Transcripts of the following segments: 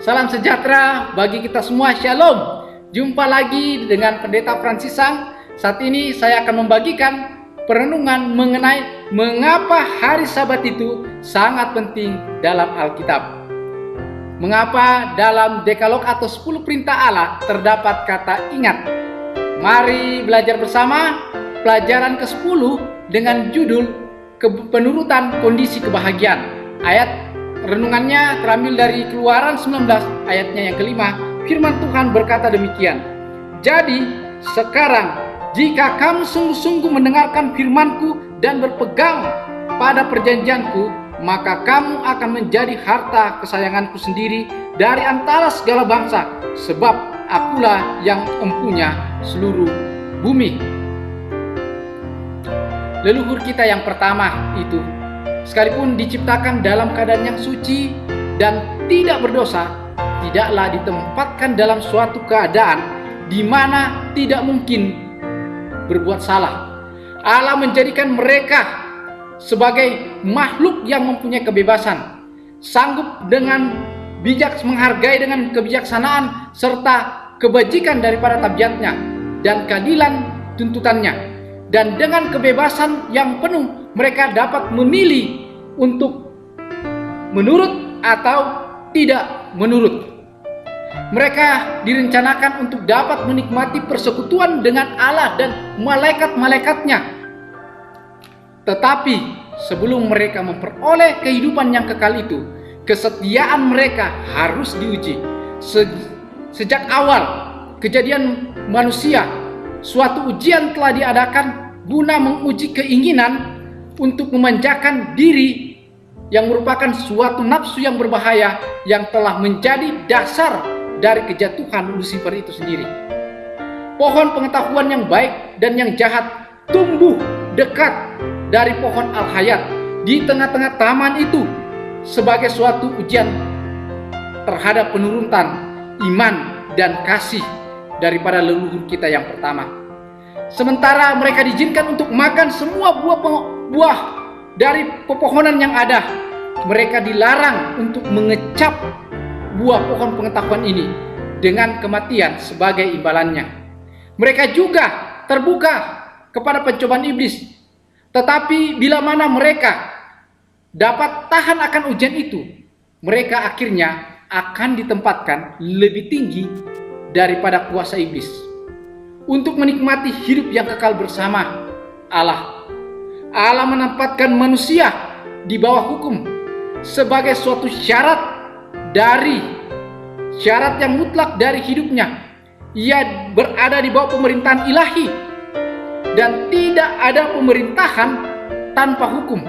Salam sejahtera bagi kita semua, Shalom. Jumpa lagi dengan Pendeta Fransisang. Saat ini saya akan membagikan perenungan mengenai mengapa hari Sabat itu sangat penting dalam Alkitab. Mengapa dalam Dekalog atau 10 perintah Allah terdapat kata ingat. Mari belajar bersama pelajaran ke-10 dengan judul penurutan kondisi kebahagiaan. Ayat renungannya terambil dari Keluaran 19 ayatnya yang kelima. Firman Tuhan berkata demikian. Jadi sekarang jika kamu sungguh-sungguh mendengarkan firman-Ku dan berpegang pada perjanjian-Ku, maka kamu akan menjadi harta kesayangan-Ku sendiri dari antara segala bangsa, sebab Akulah yang empunya seluruh bumi. Leluhur kita yang pertama itu, sekalipun diciptakan dalam keadaan yang suci dan tidak berdosa, tidaklah ditempatkan dalam suatu keadaan di mana tidak mungkin berbuat salah. Allah menjadikan mereka sebagai makhluk yang mempunyai kebebasan, sanggup dengan bijak menghargai dengan kebijaksanaan serta kebajikan daripada tabiatnya dan keadilan tuntutannya. Dan dengan kebebasan yang penuh mereka dapat memilih untuk menurut atau tidak menurut. Mereka direncanakan untuk dapat menikmati persekutuan dengan Allah dan malaikat-malaikatnya. Tetapi sebelum mereka memperoleh kehidupan yang kekal itu, kesetiaan mereka harus diuji. Sejak awal kejadian manusia, suatu ujian telah diadakan guna menguji keinginan untuk memanjakan diri yang merupakan suatu nafsu yang berbahaya yang telah menjadi dasar dari kejatuhan Lucifer itu sendiri. Pohon pengetahuan yang baik dan yang jahat tumbuh dekat dari pohon al-hayat di tengah-tengah taman itu sebagai suatu ujian terhadap penurunan iman dan kasih daripada leluhur kita yang pertama. Sementara mereka diizinkan untuk makan semua buah dari pepohonan yang ada, mereka dilarang untuk mengecap buah pohon pengetahuan ini dengan kematian sebagai imbalannya. Mereka juga terbuka kepada pencobaan iblis. Tetapi bila mana mereka dapat tahan akan ujian itu, mereka akhirnya akan ditempatkan lebih tinggi daripada kuasa iblis untuk menikmati hidup yang kekal bersama Allah. Allah menempatkan manusia di bawah hukum sebagai suatu syarat yang mutlak dari hidupnya. Ia berada di bawah pemerintahan ilahi dan tidak ada pemerintahan tanpa hukum.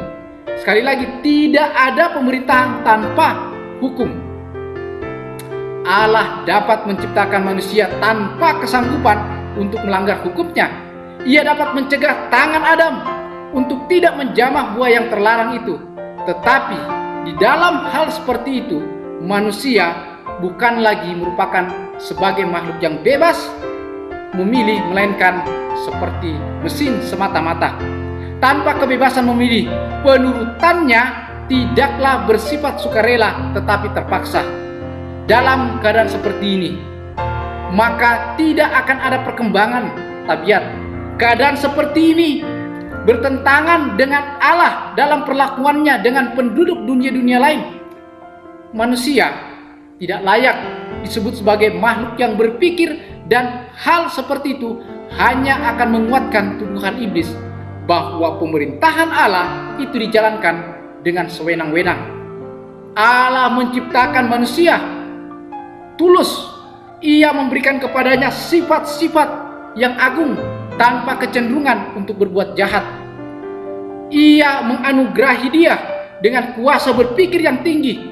Sekali lagi, tidak ada pemerintahan tanpa hukum. Allah dapat menciptakan manusia tanpa kesanggupan untuk melanggar hukumnya. Ia dapat mencegah tangan Adam untuk tidak menjamah buah yang terlarang itu. Tetapi di dalam hal seperti itu, manusia bukan lagi merupakan sebagai makhluk yang bebas memilih, melainkan seperti mesin semata-mata. Tanpa kebebasan memilih, penurutannya tidaklah bersifat sukarela tetapi terpaksa. Dalam keadaan seperti ini, maka tidak akan ada perkembangan tabiat. Keadaan seperti ini bertentangan dengan Allah dalam perlakuannya dengan penduduk dunia-dunia lain. Manusia tidak layak disebut sebagai makhluk yang berpikir, dan hal seperti itu hanya akan menguatkan tuduhan iblis bahwa pemerintahan Allah itu dijalankan dengan sewenang-wenang. Allah menciptakan manusia tulus. Ia memberikan kepadanya sifat-sifat yang agung tanpa kecenderungan untuk berbuat jahat. Ia menganugerahi dia dengan kuasa berpikir yang tinggi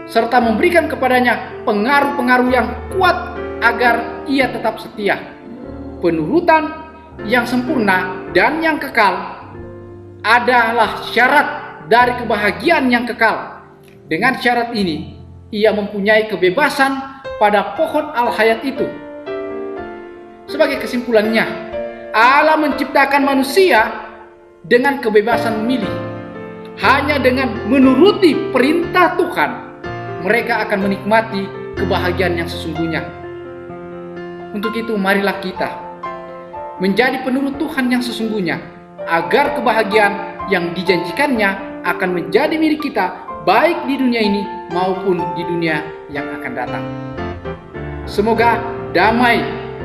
serta memberikan kepadanya pengaruh-pengaruh yang kuat agar ia tetap setia. Penurutan yang sempurna dan yang kekal adalah syarat dari kebahagiaan yang kekal. Dengan syarat ini, ia mempunyai kebebasan pada pohon al-hayat itu. Sebagai kesimpulannya, Allah menciptakan manusia dengan kebebasan memilih. Hanya dengan menuruti perintah Tuhan, mereka akan menikmati kebahagiaan yang sesungguhnya. Untuk itu marilah kita menjadi penurut Tuhan yang sesungguhnya, agar kebahagiaan yang dijanjikannya akan menjadi milik kita, baik di dunia ini maupun di dunia yang akan datang. Semoga damai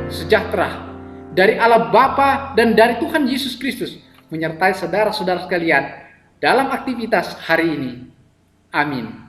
sejahtera dari Allah Bapa dan dari Tuhan Yesus Kristus menyertai saudara-saudara sekalian dalam aktivitas hari ini. Amin.